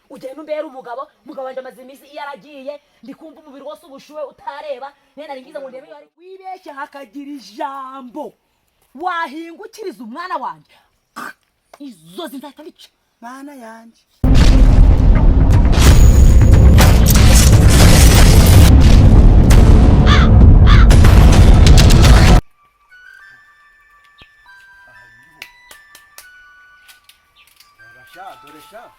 ugenda umbera umugabo wanje amaze iminsi iyo aragiye ndikumva umubiri wose ubushuwe utareba nene aringiza ngo ndebe wibeshye hakagira ijambo wahingukiriza umwana wanje izo zinzahita bica mana yanje Doresha.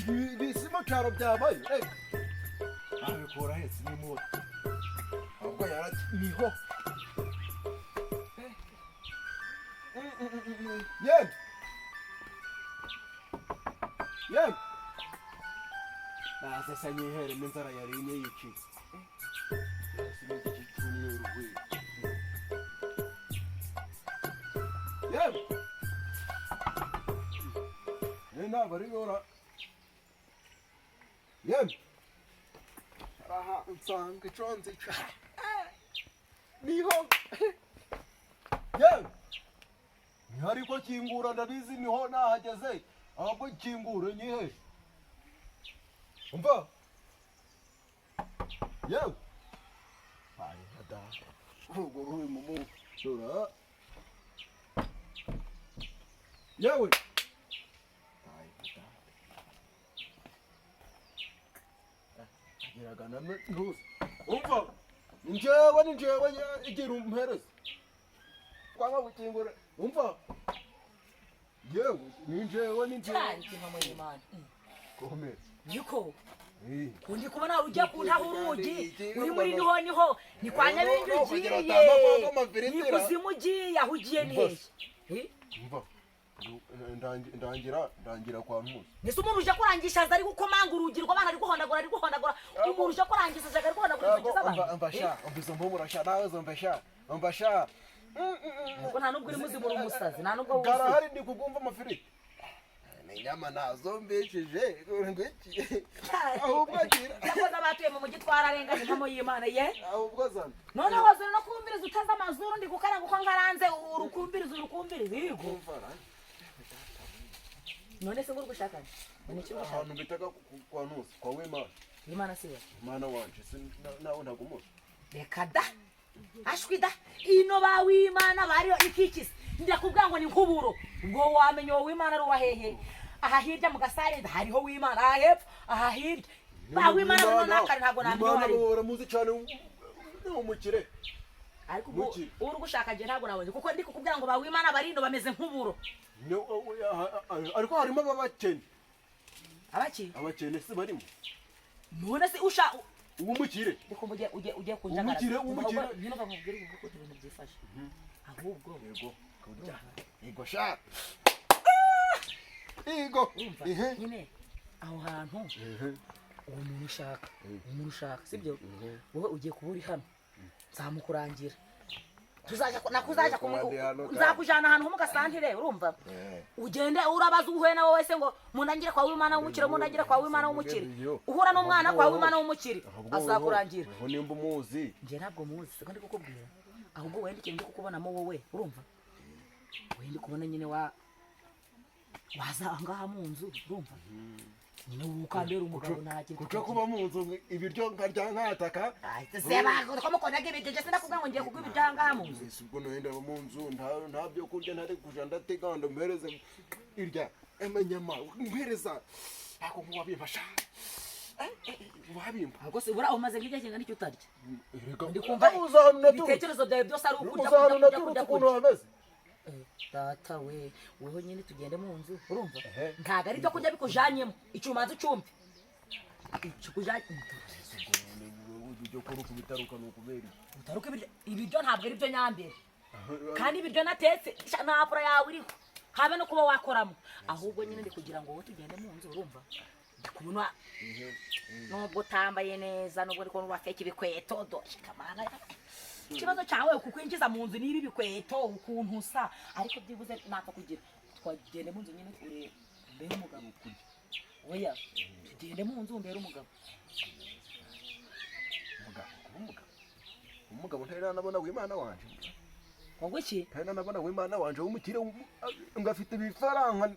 Ibi simo cyaro byabaye. Abikora hetse ni mu. Ahubwo yara niho. Yem. Yem. Nase sanyihere n'inzara yari ine yici. Simeze cyicuni y'uruhwe. Yem. Nena bari yora. Yem. Aha, nsanga chonzi cha. Niho. Yem. Nihari ko kingura ndabizi niho nahageze. Ahubwo kingura nyihe. Umva. Yem. Bari hada. Ubwo ruhi mumu. Sura. Yewe. Agiragana ntuzi. Umva. Ninjewe igira umpereza. Kwanga gukingura. Umva. Yewe ninjewe. Tanti mama y'Imana. Komera. Yuko. Kundi kubona ujya kuntaho urugi uri muri niho ni kwa Nyabingi ugiye. Ni kuzimugiye ahugiye niheye. Umva. Ndangira kwa Nkusi. Nese umuntu uje kurangisha azari gukomanga urugi rw'abana ari guhondagura umuntu uje kurangisha aje guhondagura kugiza abantu. Ambasha, umbizo mbumurasha nawe zombasha. Ambasha. Ngo nta nubwo uri muzimura umusazi nta nubwo wuzi. Gara hari ndi kugumva amafiriti. Ni nyama nazo mbesheje ngo iki. Ahubwo agira. Yakoze abatuye mu mujyi twararenganye mpamo y'Imana ye. Ahubwo zana. None wose no kumbiriza utaza amazuru ndi gukaranga uko ngaranze urukumbiriza yego. None se ngurugushaka ni cyo ahantu bitaka kwa Nkusi kwa Wimana. Imana siwe. Imana wanje nawe ntagumuza. Reka da. Ashwida ino ba w'Imana bariyo ikikisi. Ndakubwira ngo ni nkuburo. Ngo wamenye wo w'Imana ari wahehe. Aha hirya mu gasare hariho w'Imana aha hepfo aha hirya. Ba w'Imana no nakari ntago nambiho hari. Imana baramuzi cyane umukire. Ariko uri gushaka je ntago nawe kuko ndi kukubwira ngo ba w'Imana barino bameze nkuburo. Ariko harimo abakene. Abakene si barimo. None se usha umukire. Ndiko ujye kunjagara. Umukire. Nyine bamubwira ngo ibintu byifashe. Ahubwo yego kurya. Yego sha. Yego. Nyine aho hantu. Umuntu ushaka sibyo? Wowe ugiye kuburi hano. Nzamukurangira. Tuzaja nzakujana ahantu mu gasantire urumva ugende urabaza uhuhena wowe se ngo munangire kwa w'Imana w'umukire munangire kwa w'Imana w'umukire uhura n'umwana kwa w'Imana w'umukire azakurangira aho nimba umuzi nje ntabwo muzi se kandi kukubwira ahubwo wende ikintu kukubonamo wowe urumva wende kubona nyine wazanga mu nzu urumva nyine ukambera umugabo ntakiri kuca kuba mu nzu ibiryo nkarya nkataka seba ko mukonaga ibiryo je sinakubwira ngo ngiye kugwa ibiryo hanga mu nzu ubwo nohenda mu nzu nta byo kurya ntari kuja ndateganda mpereze irya emanyama mpereza ako nkuwabimfasha wabimpa ahubwo se bura umaze nk'ijya kinga nicyo utarya ndi kumva uzahana ibitekerezo byawe byose ari ukurya hameze data weho nyine tugende mu nzu urumva ntago ari byo kurya bikujanyemo icyumanza ucumbi ikikujanye ibyo kuri kubitaruka n'ukubera utaruka ibiryo ntabwo ari byo nyambere kandi ibiryo natetse ntapura yawe iriho habe no kuba wakoramo ahubwo nyine ndi kugira ngo wowe tugende mu nzu urumva ndikubona nubwo utambaye neza nubwo ariko wafeke ibikweto kamana ikibazo cyawe kukwinjiza mu nzu niba ibikweto ukuntu usa ariko byibuze naka kugira twagende mu nzu nyine kure mbere umugabo kuri oya tugende mu nzu mbere umugabo umugabo ntari nabona w'Imana wanje ngo iki kandi nabona w'Imana wanje w'umukire ngafite ibifaranga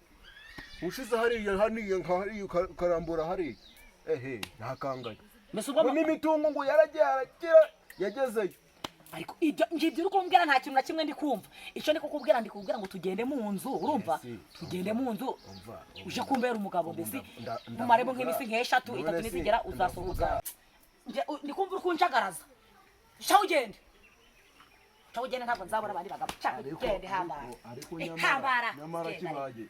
ushize hariya karambura hariya ntakangaye mbese ubwo n'imitungo ngo yaragira yagezeyo ariko ibyo ngibyo uri kumbwira nta kintu na kimwe ndi kumva icyo ndi kukubwira ngo tugende mu nzu urumva tugende mu nzu uje kumbera umugabo mbese mumaremo nk'imisi nk'eshatu itatu nizigera uzasohoka ndi kumva uri kunjagaraza shaho ugende ntabwo nzabona abandi bagabo gende hambara nyamara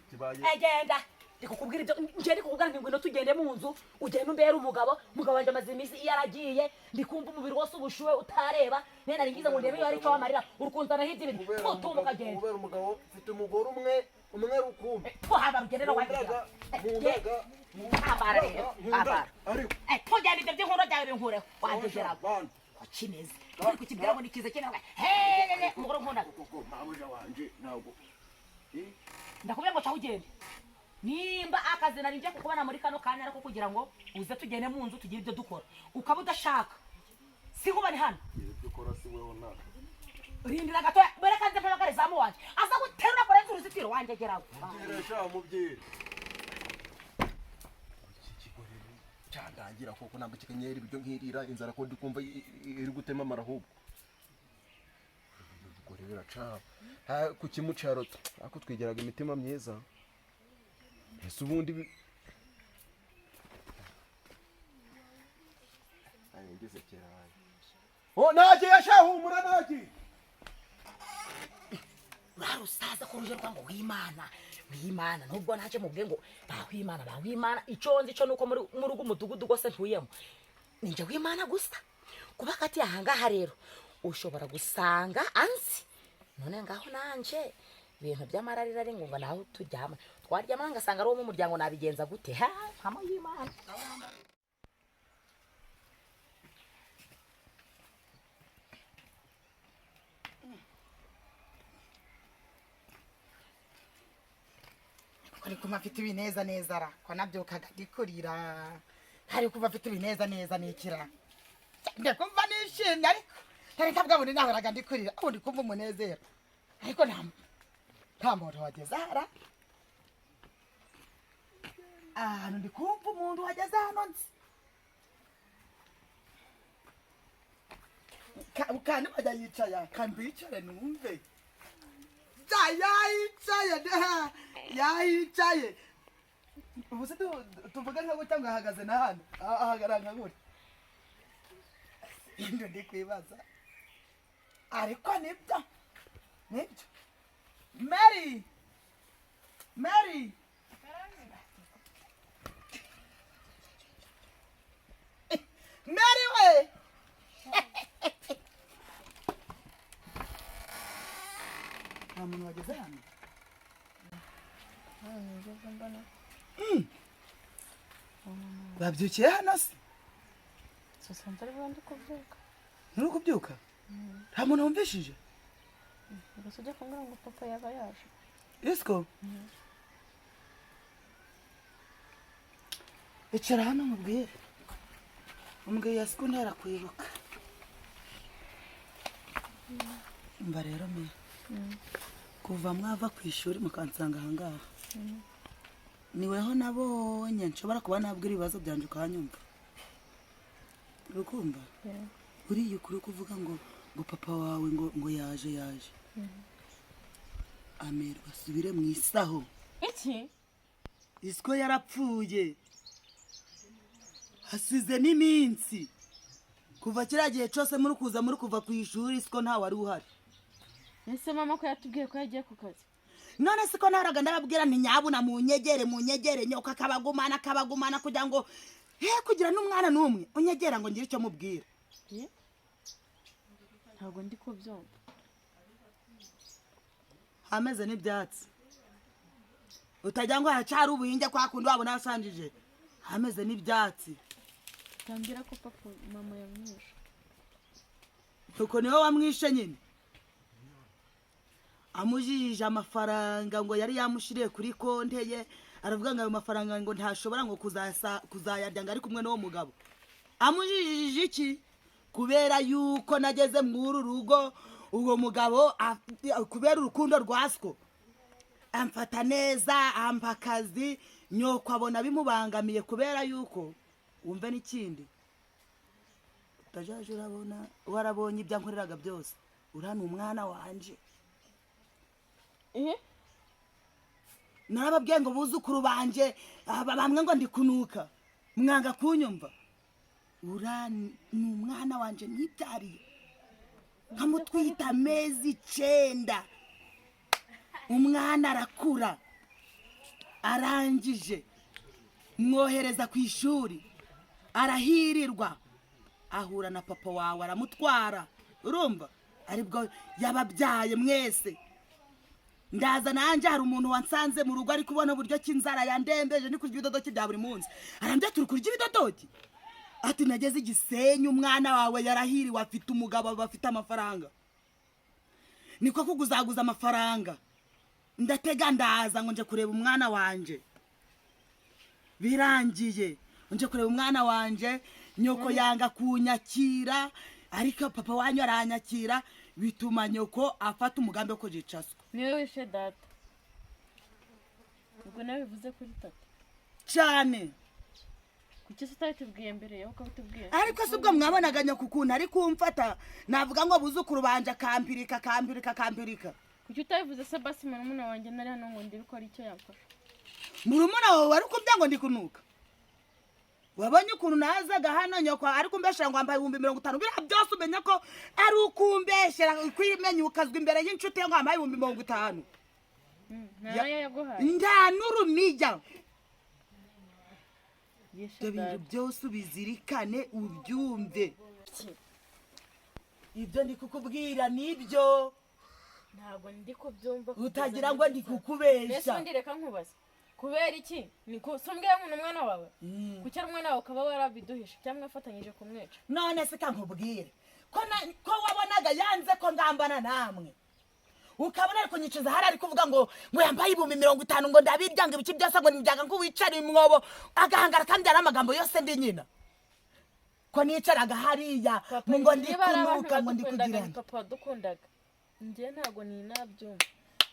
kibaye genda ndikukubwira ibyo nje ndikukubwira ngo ngwino tugende mu nzu ugende umbere umugabo wanje amaze imisi yaragiye ndikumva umubiri wose ubushuwe utareba nena ringize ngo ndebe yari cyo amarira urukunzana hirya ibintu tumuka gende ubera umugabo ufite umugore umwe rukumbi haba rugendera wangira hambara rero hambara tugende ibyo by'inkuru byawe binkureho wangegera kineze ariko kibwira ngo nikize kinanga umugore nkunda mabuja wanje ntabwo ndakubwira ngo cyaho ugende nimba akazi nari nje kukubana muri kano kanya ariko kugira ngo uze tugende mu nzu tugire ibyo dukora ukaba udashaka si kuba ni hano dukora si wewe naka rindira gato bereka nze paka rezamu wanje aza guterura kore uruzitiro wanje geraho ngiresha mubyiri cyandangira koko ntabwo kikenyera ibyo nkirira inzara ko ndikumva iri gutema marahubwo gore biraca ku kimucaro ako twigeraga imitima myiza ese ubundi ngeze cyane nake yashahumura nake barusaza ko ruje rwango w'Imana nubwo ntaje mubwe ngo bahwimana iconze ico nuko muri rugo umudugudu gose ntuyemo ninje w'Imana gusa kuba kati ahangaha rero ushobora gusanga ansi none ngaho nanje ibintu by'amararira ari ngo naho tujyama twaryama ngasanga ari wo mu muryango nabigenza gute hama y'Imana ariko mafite ibineza neza ra ko nabyukaga ndikurira ariko mafite ibineza neza nikira ndakumva nishimye ariko tareka bwabone nahoraga ndikurira ubundi kumva umunezero ariko nta muntu wageze hara ahantu ndi kumva umuntu wageze hano nzi kandi bajya yicaye kambicare numve yayicaye ubu se tuvuga nka gutya ngo ahagaze na hano ahagarara nka gutya ibyo ndi kwibaza ariko nibyo Mary Mary we nta muntu wageze hano babyukiye hano se nturi kubyuka nta muntu wumvishije gusa ujya kumbwira ngo papa yaba yaje isiko icara hano umubwire yasiko ntera kwiruka mba rero me kuva mwava ku ishuri mukansanga ahangaha niweho nabonye nshobora kuba nabwira ibibazo byanje ukanyumva urukumva uriya ukuri kuvuga ngo papa wawe ngo yaje amerwa asubire mu isaho iki isiko yarapfuye hasize n'iminsi kuva kiriya gihe cyose muri kuva ku ishuri isiko ntawe wari uhari ese mama ko yatubwiye ko yagiye ku kazi none siko naraga ndababwira nti nyabuna munyegere nyoka akabagumana kugira ngo kugira n'umwana n'umwe unyegera ngo ngire icyo mubwira ntabwo ndi kubyumva hameze n'ibyatsi utajya ngo haracyari ubuhinge kwa kundi wabona yasanjije hameze n'ibyatsi tambira ko papa mama yamwishe nuko niwe wamwishe nyine amujije amafaranga ngo yari yamushiriye kuri konte ye aravuga ngo ayo mafaranga ngo ntashobora ngo kuzayarya ngo ari kumwe n'uwo mugabo amujije iki kubera yuko nageze muri uru rugo uwo mugabo kubera urukundo rwaswo amfata neza, ampa akazi, nyoko abona bimubangamiye kubera yuko wumve n'ikindi utajaje urabona warabonye ibyo ankoreraga byose urana umwana wanje narababwiye ngo buzukuru banje bamwe ngo ndikunuka mwanga kunyumva urani umwana wanje nibyariye nkamutwita amezi 9 umwana arakura arangije mwohereza ku ishuri arahirirwa ahura na papa wawe aramutwara urumva aribwo yababyaye mwese ndaza nanje hari umuntu wansanze mu rugo ari kubona uburyo kinzara yandembeje ni kurya ibidodoki bya buri munsi arambye turi kurya ibidodoki ati nageze Gisenyi umwana wawe yarahiriwe afite umugabo bafite amafaranga niko kuguzaguza amafaranga ndatega ndaza ngo nje kureba umwana wanje birangiye nje kureba umwana wanje nyoko yanga kunyakira ariko papa wanyu aranyakira bituma nyoko afata umugambi wo kujicaswa niwe wishe data ubwo nawe bivuze kuri tata cyane kuki utatubwiye mbere yo ukabitubwiye ariko se ubwo mwabonaga nyoko ukuntu ari kumfata navuga ngo buzukuru banje akampirika kuki utabivuze se basi murumuna wanjye nari hano ngo ndebe ko ari icyo yamfasha murumuna wawe wari kubya ngo ndikunuka wabonye ukuntu nazaga hano nyoko ariko mbeshera ngo ambaye 50 bira byose umenya ko ari ukumbeshera kwimenya ukazwa imbere y'inshuti ngo ambaye 50 nayo yaguhaye nda nurumijya yeshe ibintu byose ubizirikane ubyumve ibyo ndi kukubwira nibyo ntago ndi kubyumva utagira ngo ndi kukubesha mbese ndireka nkubaza kubera iki ni kusumbwiye ngo umwana wawe kuki ari umwana wawe ukaba warabiduhisha cyangwa afatanyije kumwica none se kankubwire ko wabonaga yanze ko ngambana namwe ukabona ariko nyicuza hari ari kuvuga ngo yambaye 50 ngo ndabiryanga ibiki byose ngo nijyaga ngo wicare imwobo agahangara kandi ari amagambo yose ndi nyina ko nicaraga hariya ngo ndi kunuka ngo ndi kugirana papa dukundaga nje ntago ni nabyumva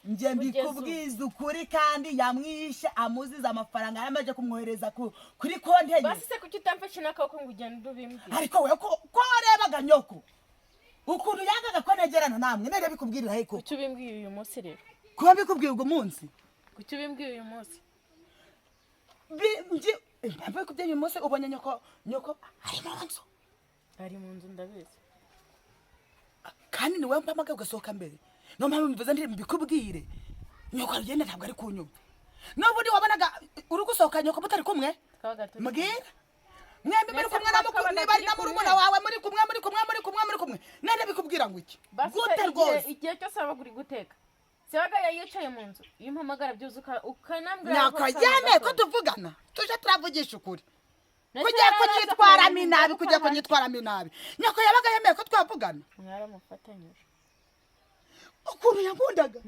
nje mbikubwiza ukuri kandi yamwishe amuziza amafaranga yamaje kumwohereza kuri konte ye basi se kuki utamfashe nakako ngo ugende ubimbwire ariko we ko warebaga nyoko ukuntu yangaga ko negerana namwe nere bikubwirira heko kuki ubimbwiye uyu munsi rero kuba bikubwiye ubwo munsi kuki ubimbwiye uyu munsi nje mpamvu kubye uyu munsi ubonye nyoko ari mu nzu ndabizi kandi niwe mpamaga ugasohoka mbere no mpamvu mbivuze ndi mbikubwire nyoko agenda ntabwo ari kunyuma n'ubundi wabonaga uri gusohoka nyoko mutari kumwe mbwira mwembi muri kumwe na mukuru niba ari na murumuna wawe muri kumwe nende bikubwira ngo iki gute rwose igihe cyose abaguri guteka sebaga yicaye mu nzu iyo mpamagara byuzuka ukanambwira nyoko yame ko tuvugana tuje turavugisha ukuri kujya kunyitwara minabi nyoko yabaga yemeye ko twavugana mwaramufatanyije ukuntu yankundaga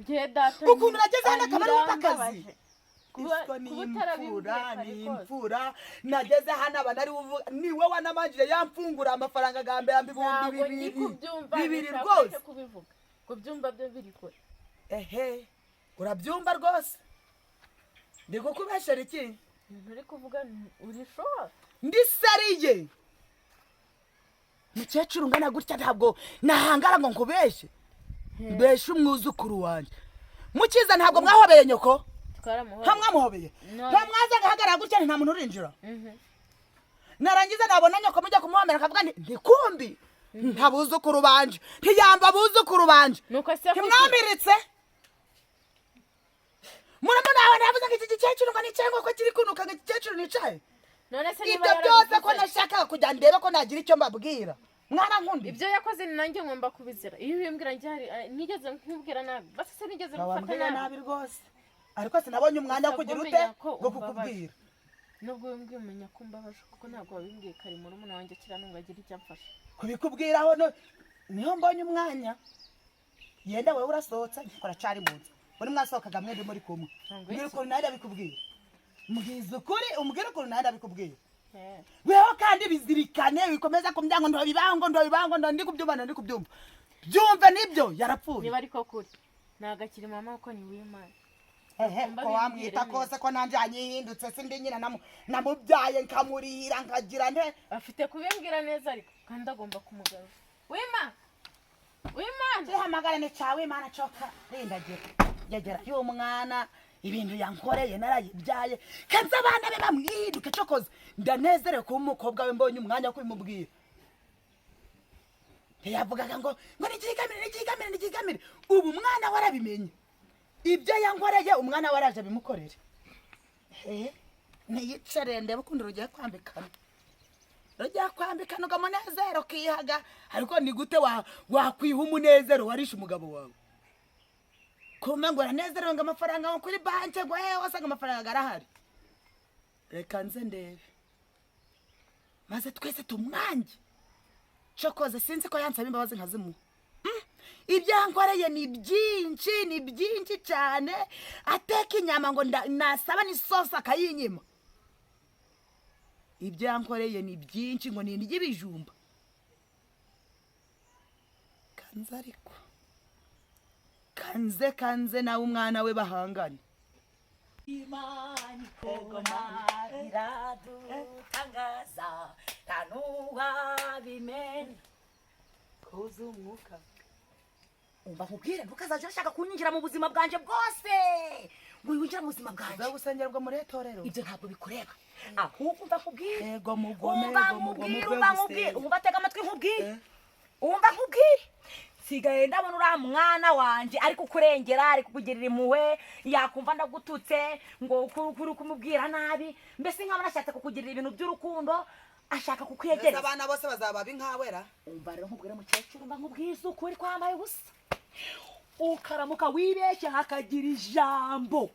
ukuntu nageze hano akaba ari umupakazi iswa ni imfura nageze hano abanari niwe wanamanjire yamfungura amafaranga gambere ambi 2,000 rwose kubyumva byo biri kure urabyumva rwose ndiko kubeshera iki nturi kuvuga uri sure ndi seriye mukecuru ngana gutya ntabwo nahangara ngo nkubeshe mbeshe umwuzukuru wanje mukiza ntabwo mwahobeye nyoko hamwamuhobeye ntamwaza gahagarara gutya nta muntu urinjira narangiza nabona nyoko mujya kumuhomera akavuga nti kumbi ntabuzukuru banje ntiyamba buzukuru banje ntimwamiritse muramo nawe navuze ngo iki gikecuru ngo nicaye ngo ko kiri kunuka ngo igikecuru nicaye ibyo byose ko nashakaga kujya ndebe ko nagira icyo mbabwira mwana nkundi ibyo yakoze ni nanjye ngomba kubizira iyo ubimbwira njye nigeze nkubwira nabi basi se nigeze gufata nabi rwose ariko sinabonye umwanya wo kugira ute ngo kukubwira nubwo wimbwiye umenya ko mbabaje kuko ntabwo wabimbwiye kare murumuna wanjye kira nunga agira icyo amfasha kubikubwiraho niho mbonye umwanya yenda wowe urasohotse nkora cari mu nzu muri mwasohokaga mwende muri kumwe mbwira ukuntu nawe ndabikubwira mbwiza ukuri umbwira ukuntu nawe ndabikubwira weho kandi bizirikane wikomeza kumyango ndobibango ndi kubyumva byumve nibyo yarapfuye niba ariko kuri nagakiri mama uko ni w'Imana ko wamwita kose ko nanjye yanyihindutse sindi nyina namubyaye nkamurihira nkagira nte afite kubimbwira neza ariko kandi agomba kumugarura w'Imana hamagara ni cyawe Imana coka rindagira yagera y'umwana ibintu yankoreye narayibyaye kanze abana be bamwihinduke cokoze ndanezerewe kuba umukobwa we mbonye umwanya wo kubimubwira yavugaga ngo nikigamire ubu umwana warabimenye ibyo yankoreye umwana waraje abimukorera niyicare ndebe ukundi rugiye kwambikana ukamunezero kihaga ariko ni gute wakwiha umunezero warisha umugabo wawe kumbe ngo aranezerewe ngo amafaranga ngo kuri banke ngo wasanga amafaranga arahari reka nze ndebe maze twese tumwange cokoze sinzi ko yansaba imbabazi nkazimuha ibyo yankoreye ni byinshi cyane ateka inyama ngo nasaba n'isosi akayinyima ibyo yankoreye ni byinshi ngo ni iry'ibijumba kanze ariko kanze nawe umwana we bahangane Imani koma iradutangaza tanuha bimena kuza umwuka umva nkubwire ntukazaje ashaka kunyinjira mu buzima bwanje bwose ngo winjira mu buzima bwanje uza gusengerwa muri etorero ibyo ntabwo bikureba ahubwo umva nkubwire yego mugome umva tega amatwi nkubwire umva nkubwire sigaye ndabona uriya mwana wanje ariko kurengera ari kukugirira impuhwe yakumva ndagututse ngo kuri kumubwira nabi mbese nk'abana ashatse kukugirira ibintu by'urukundo ashaka kukwegereza abana bose bazaba binkawera umva rero nkubwire mukecuru mba nkubwiza ukuri kwambaye ubusa ukaramuka wibeshye hakagira ijambo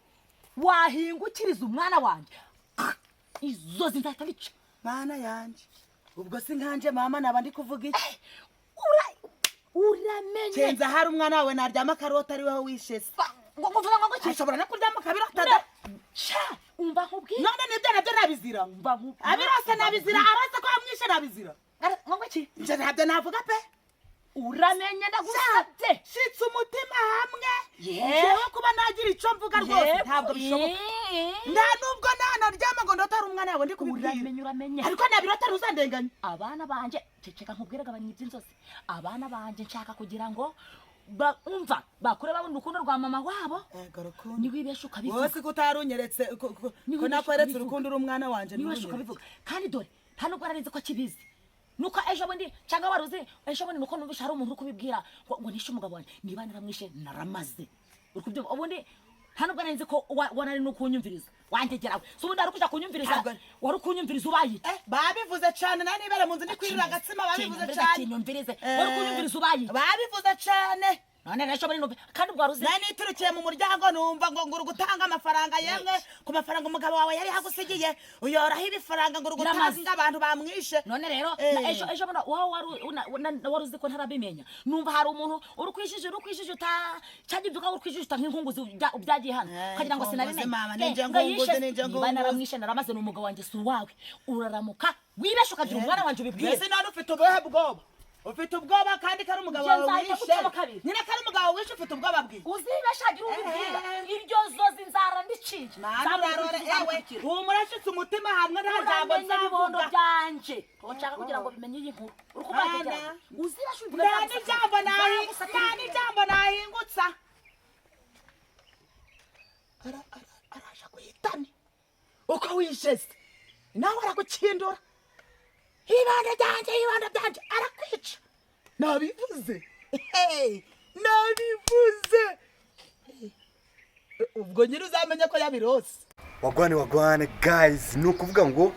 wahingukiriza umwana wanje izo zinzahita bica mana yanje ubwo si nkanje mama naba ndi kuvuga iki uramenye cenza hari umwana wawe naryama karota ari weho wishese ngo mvuga ngo ashobora no kuryama kabirota da umva nkubwire none nibyo nabyo nabizira abirose nabizira arase ko yamwishe nabizira ngo iki nje ntabyo navuga pe uramenye ndagusabye shitse umutima hamwe yewe kuba nagira icyo mvuga rwose ntabwo bishoboka nta nubwo naryama ngo ndota ari umwana wawe ndi kubibwira uramenye ariko nabirota ntuzandenganya abana banje ceceka nkubwire gabanya iby'inzozi abana banje nshaka kugira ngo umva bakure babona urukundo rwa mama wabo niwibeshe ukabivuga wose ko utarunyeretse ko nakweretse urukundo uri umwana wanje niwibeshe ukabivuga kandi dore nta nubwo narizi ko kibizi nuko ejo bundi cyangwa waruzi ejo bundi nuko numvisha hari umuntu uri kubibwira ngo nishe umugabo wanjye niba naramwishe naramaze urikubyumva ubundi nta nubwo narizi ko wanari nukunyumviriza wantegerawe so ubundi ari kuja kunyumviriza wari kunyumviriza ubaye babivuze cyane nani ibere mu nzu ndi kwirira agatsima babivuze cyane kinyumvirize wari kunyumviriza ubaye babivuze cyane none ejo bundi numva kandi bwaruzi nani iturukiye mu muryango numva ngo nguru gutanga amafaranga yemwe ku mafaranga umugabo wawe yari hagusigiye uyoraho ibifaranga nguru gutanga abantu bamwishe none rero ejo bundi wari uzi ko ntarabimenya numva hari umuntu uri kwijije cyagibyuka uri kwijije nk'inkunguzi ubyagiye hano kagira ngo sinabimenya niba naramwishe naramaze n'umugabo wanjye si uwawe uraramuka wibeshe ukagira umwana wanjye ubibwire mbese none ufite ubuhe bwoba ufite ubwoba kandi kari umugabo wawe wishe nyine kari umugabo wishe ufite ubwoba bwiwe uzibeshagira ubibwira iryo zozi nzara ndiciye narore ewe umurashitse umutima hamwe nta jambo nzabibondo byanje nshaka kugira ngo bimenye iyi nkuru uri kubagira uzibeshe ubibwira nta n'ijambo nahingutsa araje guhitane uko wishe se nawe aragukindura ibanda byanjye arakwica nabivuze ubwo nyine uzamenya ko yabirose wagwane guys ni ukuvuga ngo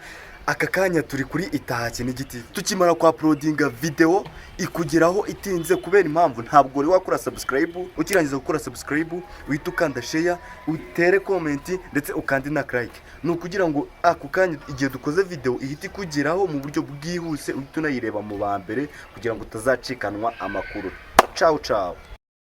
aka kanya turi kuri Itahaki n'igiti tukimara kwa uploadinga video ikugeraho itinze kubera impamvu ntabwo uri wakora subscribe ukirangiza gukora subscribe uhita ukanda share utere comment ndetse ukandi na like ni ukugira ngo ako kanya igihe dukoze video ihita ikugeraho mu buryo bwihuse uhita unayireba mu ba mbere kugira ngo utazacikanwa amakuru ciao